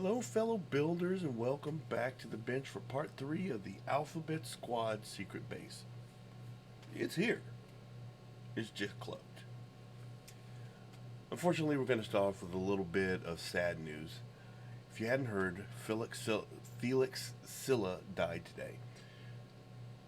Hello, fellow builders, and welcome back to the bench for part 3 of the Alphabet Squad Secret Base. It's here. It's just cloaked. Unfortunately, we're going to start off with a little bit of sad news. If you hadn't heard, Felix Silla died today.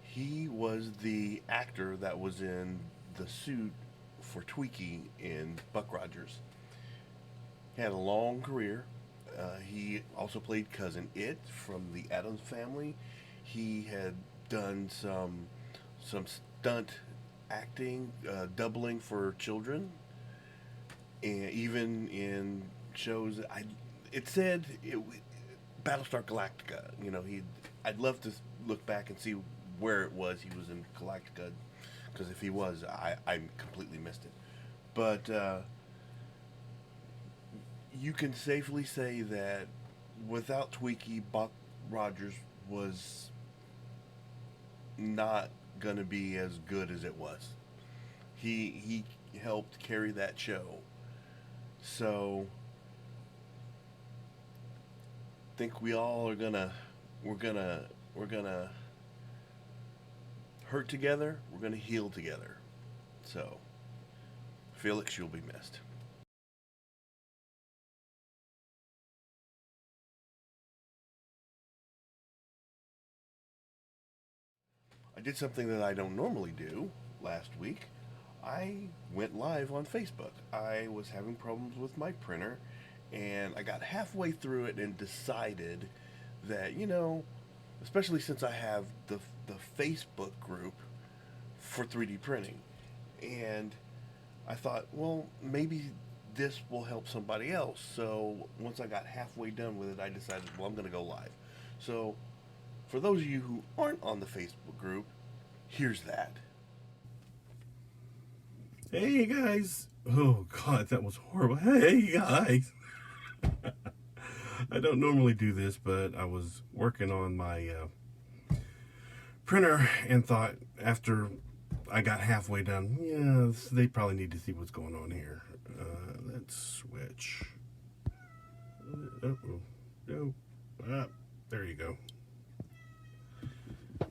He was the actor that was in the suit for Tweaky in Buck Rogers. He had a long career. He also played Cousin It from the Addams Family. He had done some stunt acting, doubling for children, and even in shows. It said Battlestar Galactica. You know, I'd love to look back and see where it was he was in Galactica, because if he was, I completely missed it. But you can safely say that without Tweaky, Buck Rogers was not going to be as good as it was. He helped carry that show. So I think we all are we're gonna hurt together. We're gonna heal together. So Felix, you'll be missed. I did something that I don't normally do last week. I went live on Facebook. I was having problems with my printer, and I got halfway through it and decided that, especially since I have the Facebook group for 3D printing, and I thought, well, maybe this will help somebody else. So once I got halfway done with it, I decided, well, I'm going to go live. So for those of you who aren't on the Facebook group, here's that. Hey guys. Oh god, that was horrible. Hey guys. I don't normally do this, but I was working on my printer and thought after I got halfway done, yeah, they probably need to see what's going on here. Let's switch. There you go.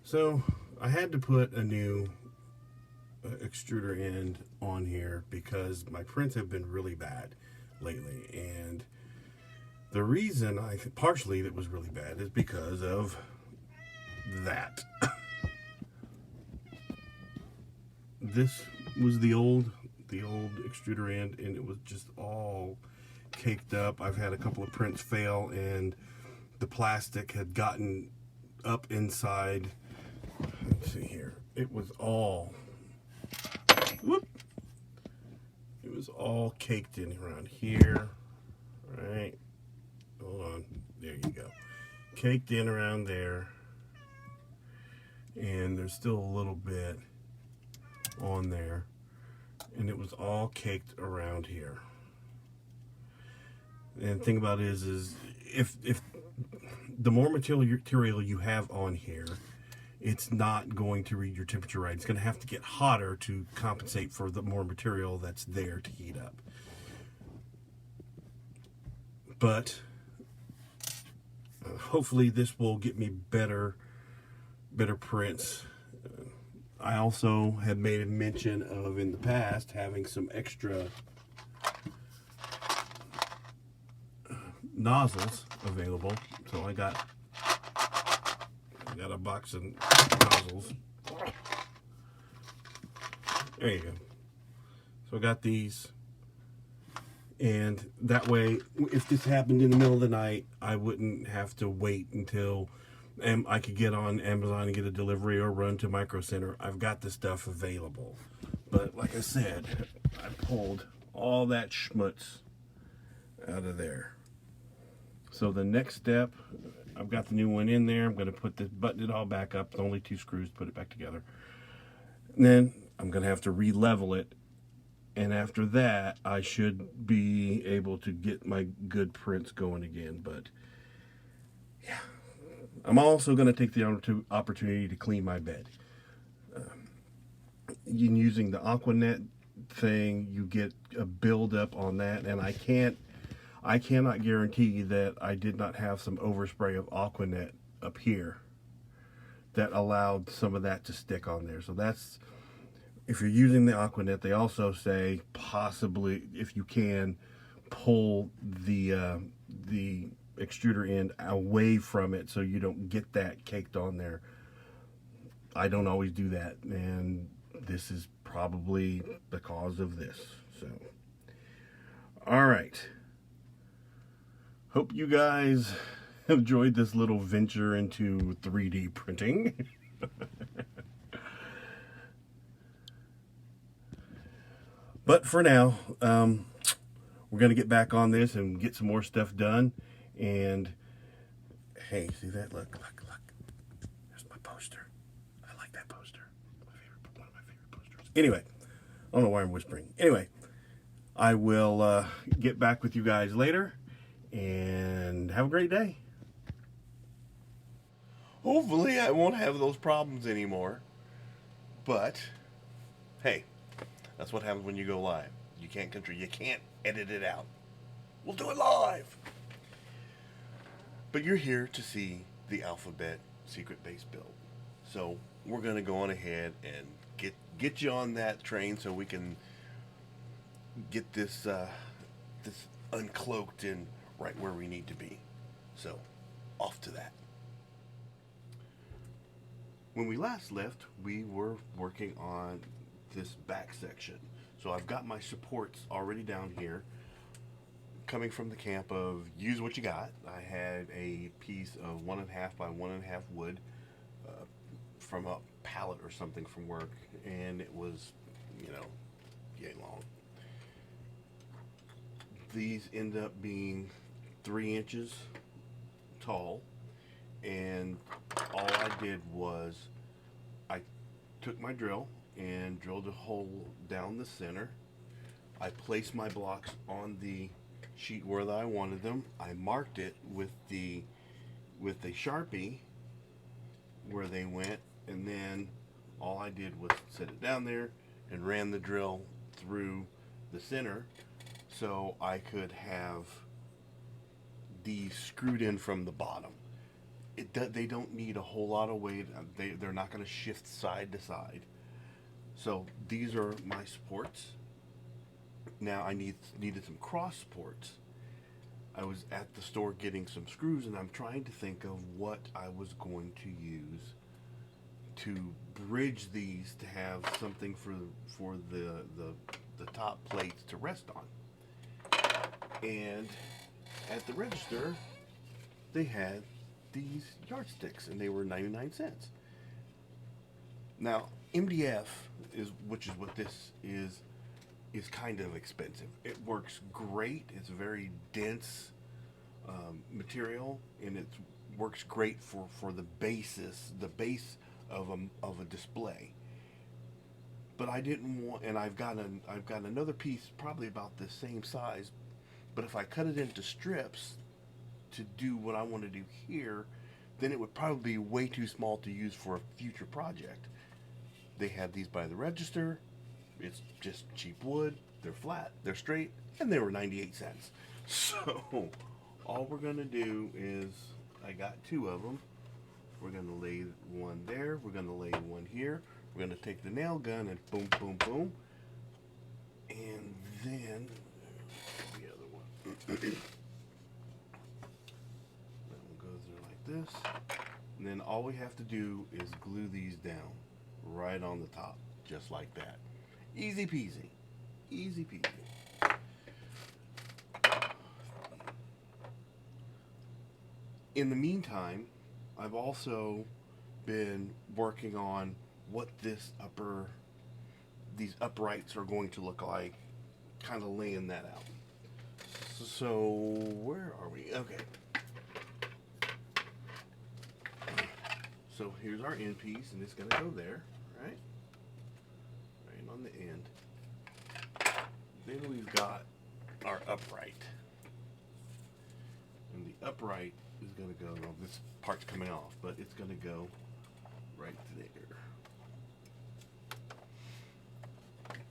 So I had to put a new extruder end on here because my prints have been really bad lately, and the reason partially that was really bad is because of that. This was the old extruder end, and it was just all caked up. I've had a couple of prints fail, and the plastic had gotten up inside. Let's see here. It was all caked in around here. Right. Hold on. There you go. Caked in around there. And there's still a little bit on there. And it was all caked around here. And the thing about it is if the more material you have on here, it's not going to read your temperature right. It's going to have to get hotter to compensate for the more material that's there to heat up. But hopefully this will get me better prints. I also had made a mention of in the past having some extra nozzles available. So I got a box of nozzles. There you go. So I got these, and that way if this happened in the middle of the night, I wouldn't have to wait until I could get on Amazon and get a delivery or run to Micro Center. I've got the stuff available. But like I said, I pulled all that schmutz out of there. So the next step, I've got the new one in there. I'm going to button it all back up. It's only 2 screws, put it back together. And then I'm going to have to re-level it. And after that, I should be able to get my good prints going again. But yeah, I'm also going to take the opportunity to clean my bed. Using the Aquanet thing, you get a buildup on that, and I I cannot guarantee that I did not have some overspray of Aquanet up here that allowed some of that to stick on there. So that's, if you're using the Aquanet, they also say possibly, if you can, pull the extruder end away from it so you don't get that caked on there. I don't always do that, and this is probably the cause of this. So, all right. Hope you guys enjoyed this little venture into 3D printing. But for now, we're going to get back on this and get some more stuff done. And hey, see that? Look. There's my poster. I like that poster. One of my favorite posters. Anyway, I don't know why I'm whispering. Anyway, I will get back with you guys later. And have a great day. Hopefully I won't have those problems anymore. But, hey, that's what happens when you go live. You can't edit it out. We'll do it live. But you're here to see the Alphabet Secret base build. So we're going to go on ahead and get you on that train so we can get this uncloaked and right where we need to be. So, off to that. When we last left, we were working on this back section. So I've got my supports already down here, coming from the camp of use what you got. I had a piece of 1.5 by 1.5 wood from a pallet or something from work, and it was, yay long. These end up being 3 inches tall, and all I did was I took my drill and drilled a hole down the center. I placed my blocks on the sheet where I wanted them. I marked it with a Sharpie where they went, and then all I did was set it down there and ran the drill through the center so I could have these screwed in from the bottom. They don't need a whole lot of weight. They're not going to shift side to side. So these are my supports. Now I needed some cross supports. I was at the store getting some screws, and I'm trying to think of what I was going to use to bridge these to have something for the top plates to rest on. And at the register, they had these yardsticks, and they were 99 cents. Now, MDF which is what this is kind of expensive. It works great. It's a very dense material, and it works great for the base of a display. But I didn't want, and I've got another piece probably about the same size, but if I cut it into strips to do what I want to do here, then it would probably be way too small to use for a future project. They had these by the register. It's just cheap wood. They're flat, they're straight, and they were 98 cents. So all we're going to do is, I got 2 of them. We're going to lay one there. We're going to lay one here. We're going to take the nail gun and boom, boom, boom. And then, the other one. That one goes there like this. And then all we have to do is glue these down right on the top, just like that. Easy peasy. Easy peasy. In the meantime, I've also been working on what these uprights are going to look like, kind of laying that out. So where are we? Okay. So here's our end piece, and it's going to go there, right? Right on the end. Then we've got our upright. And the upright is going to go, well, this part's coming off, but it's going to go right there.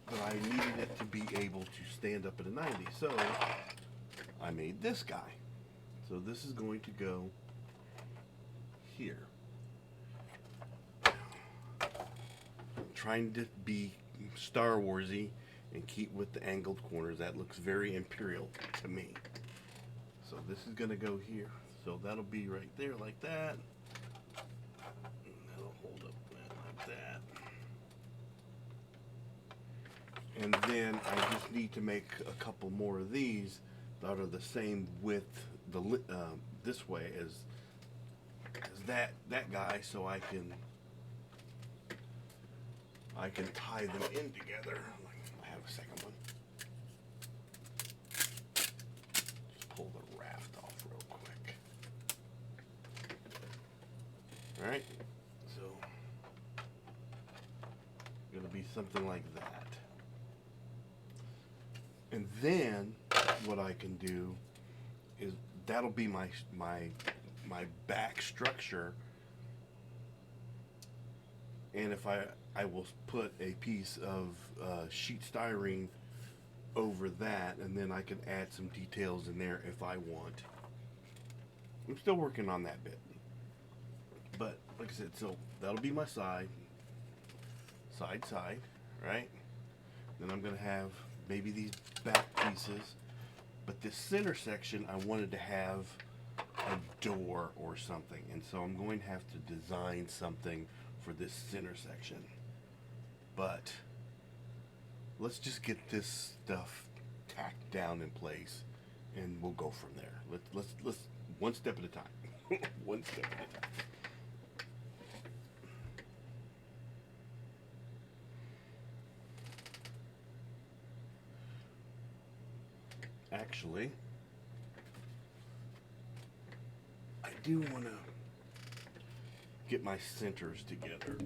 But I needed it to be able to stand up at a 90, so I made this guy. So this is going to go here. I'm trying to be Star Warsy and keep with the angled corners. That looks very Imperial to me. So this is going to go here. So that'll be right there like that. And that'll hold up like that. And then I just need to make a couple more of these that are the same width this way as that guy, so I can tie them in together. I have a second one. Just pull the raft off real quick. All right, so it'll be something like that. And then what I can do is that'll be my back structure, and if I will put a piece of sheet styrene over that, and then I can add some details in there if I want. I'm still working on that bit, but like I said, so that'll be my side, right? Then I'm gonna have maybe these back pieces, but this center section I wanted to have a door or something, and so I'm going to have to design something for this center section. But let's just get this stuff tacked down in place, and we'll go from there. Let's one step at a time. One step at a time. Actually, I do want to get my centers together.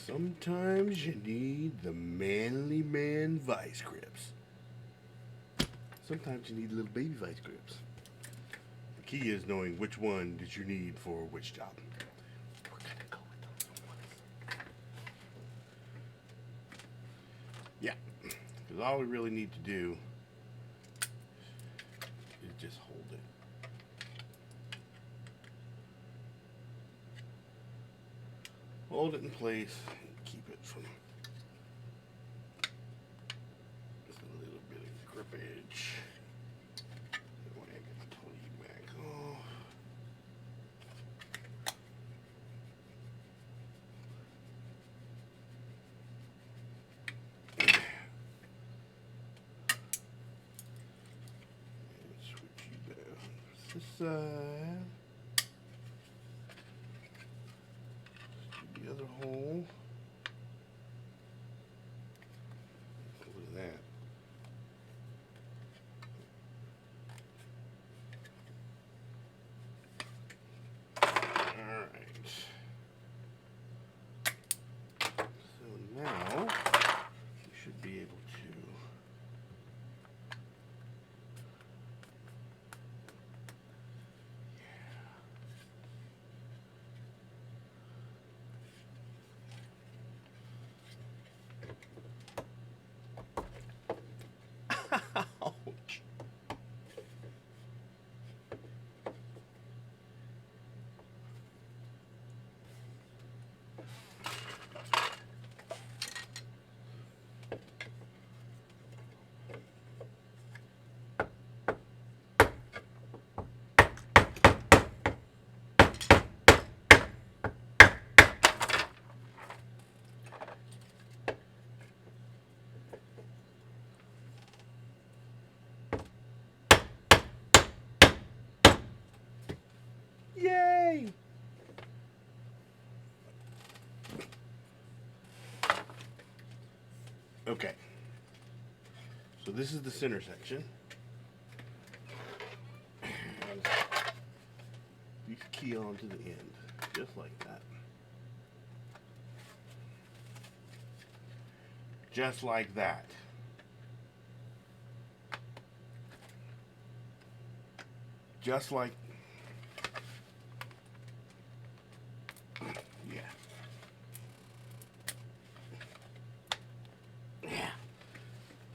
Sometimes you need the manly man vice grips. Sometimes you need little baby vice grips. The key is knowing which one did you need for which job. We're gonna go with the little ones. Yeah, because all we really need to do is just hold it. Hold it in place and keep it from just a little bit of grippage. That way I can pull you back off. side. The other hole. Look at that. Alright. So now we should be able to ouch. Yay! Okay. So this is the center section. And these key on to the end, just like that. Just like that. Just like, yeah. Yeah.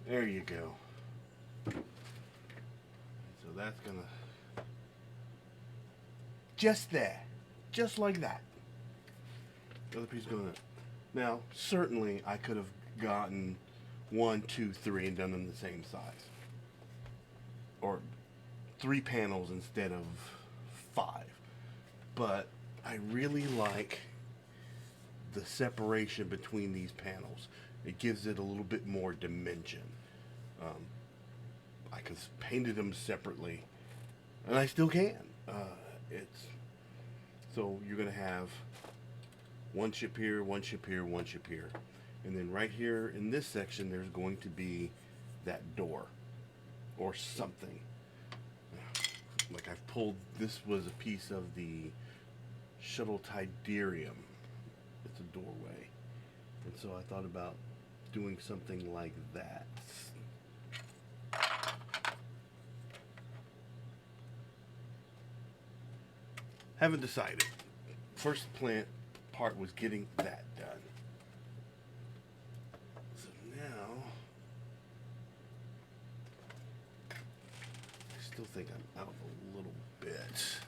There you go. So that's gonna, just there. Just like that. The other piece is gonna, now certainly I could have gotten 1, 2, 3 and done them the same size. Or 3 panels instead of 5. But I really like the separation between these panels. It gives it a little bit more dimension. I could have painted them separately, and I still can. So you're gonna have one ship here, one ship here, one ship here, and then right here in this section there's going to be that door or something. Like I've pulled, this was a piece of the shuttle Tidarium. It's a doorway. And so I thought about doing something like that. Haven't decided. First part was getting that done. So now, I still think I'm out a little bit.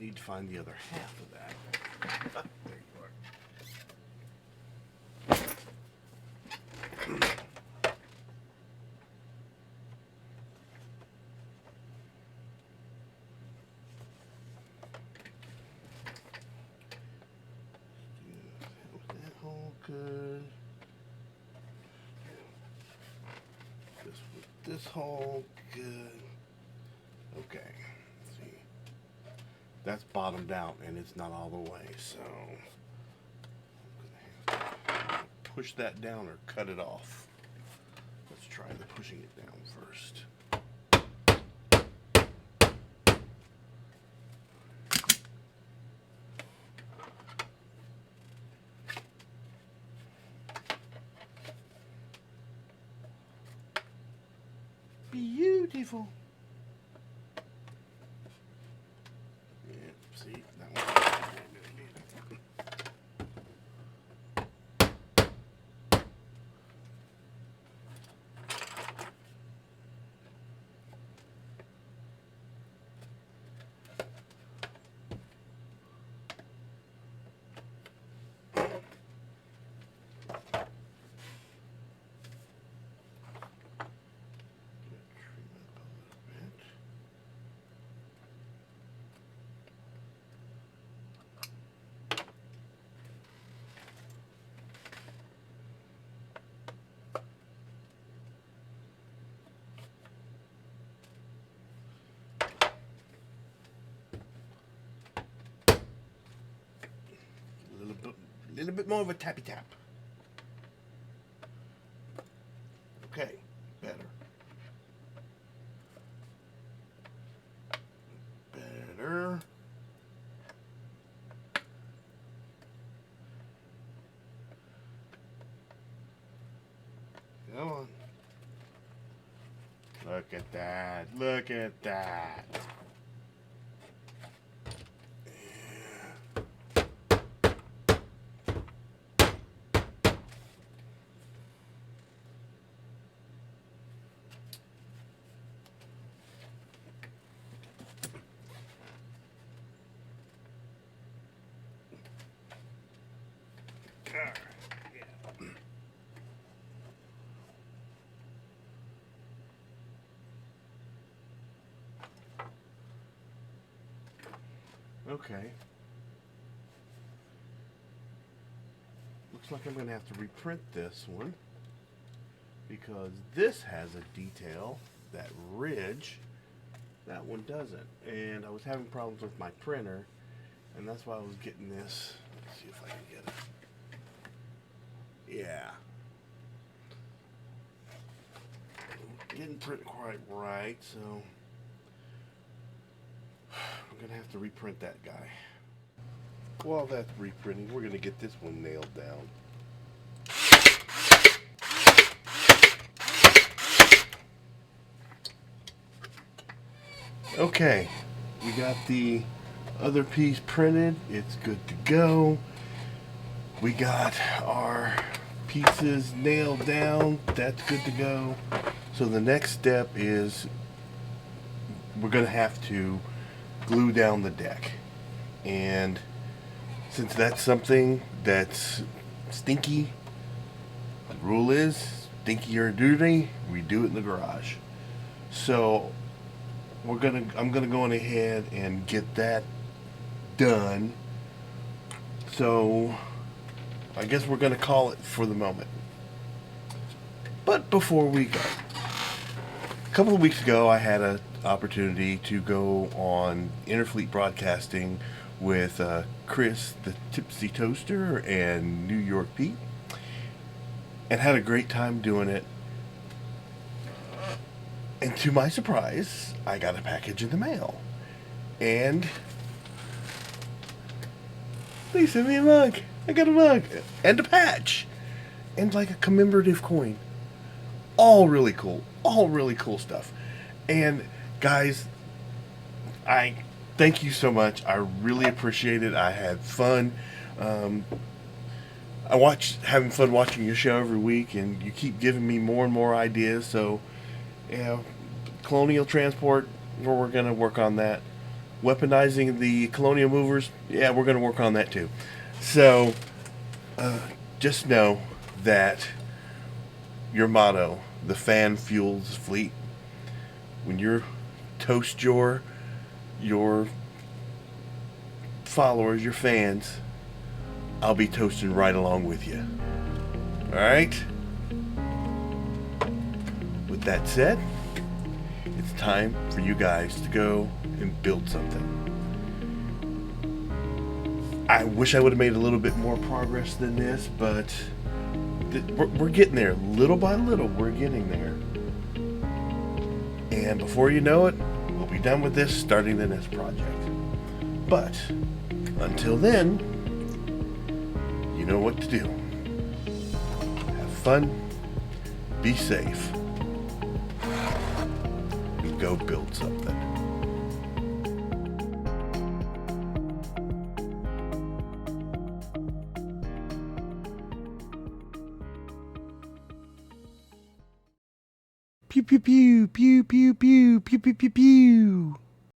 Need to find the other half of that. There you are. Was that hole good? This hole good. Okay. That's bottomed out and it's not all the way, so I'm gonna have to push that down or cut it off. Let's try the pushing it down first. Beautiful. See, that one. A little bit more of a tappy tap. Okay, better. Better. Come on. Look at that. Look at that. Okay. Looks like I'm going to have to reprint this one because this has a detail that ridge, that one doesn't. And I was having problems with my printer, and that's why I was getting this. Let's see if I can get it. Yeah. Didn't print quite right, so I'm going to have to reprint that guy. While that's reprinting, we're going to get this one nailed down. Okay, we got the other piece printed. It's good to go. We got our pieces nailed down. That's good to go. So the next step is we're going to have to glue down the deck. And since that's something that's stinky, the rule is stinky or dirty, we do it in the garage. So I'm gonna go on ahead and get that done. So I guess we're gonna call it for the moment. But before we go, a couple of weeks ago I had an opportunity to go on Interfleet Broadcasting with Chris the Tipsy Toaster and New York Pete, and had a great time doing it. And to my surprise, I got a package in the mail. And they sent me a mug. I got a mug. And a patch. And like a commemorative coin. All really cool. All really cool stuff. And guys, I thank you so much. I really appreciate it. I had fun. Having fun watching your show every week, and you keep giving me more and more ideas. So, yeah, colonial transport, we're going to work on that. Weaponizing the colonial movers, yeah, we're going to work on that too. So, just know that your motto, the fan fuels fleet. When you toast your followers, your fans, I'll be toasting right along with you. All right? With that said, it's time for you guys to go and build something. I wish I would have made a little bit more progress than this, but we're getting there. Little by little, we're getting there. And before you know it, we'll be done with this, starting the next project. But until then, you know what to do. Have fun, be safe, and go build something. Pew pew pew pew pew pew pew pew pew pew.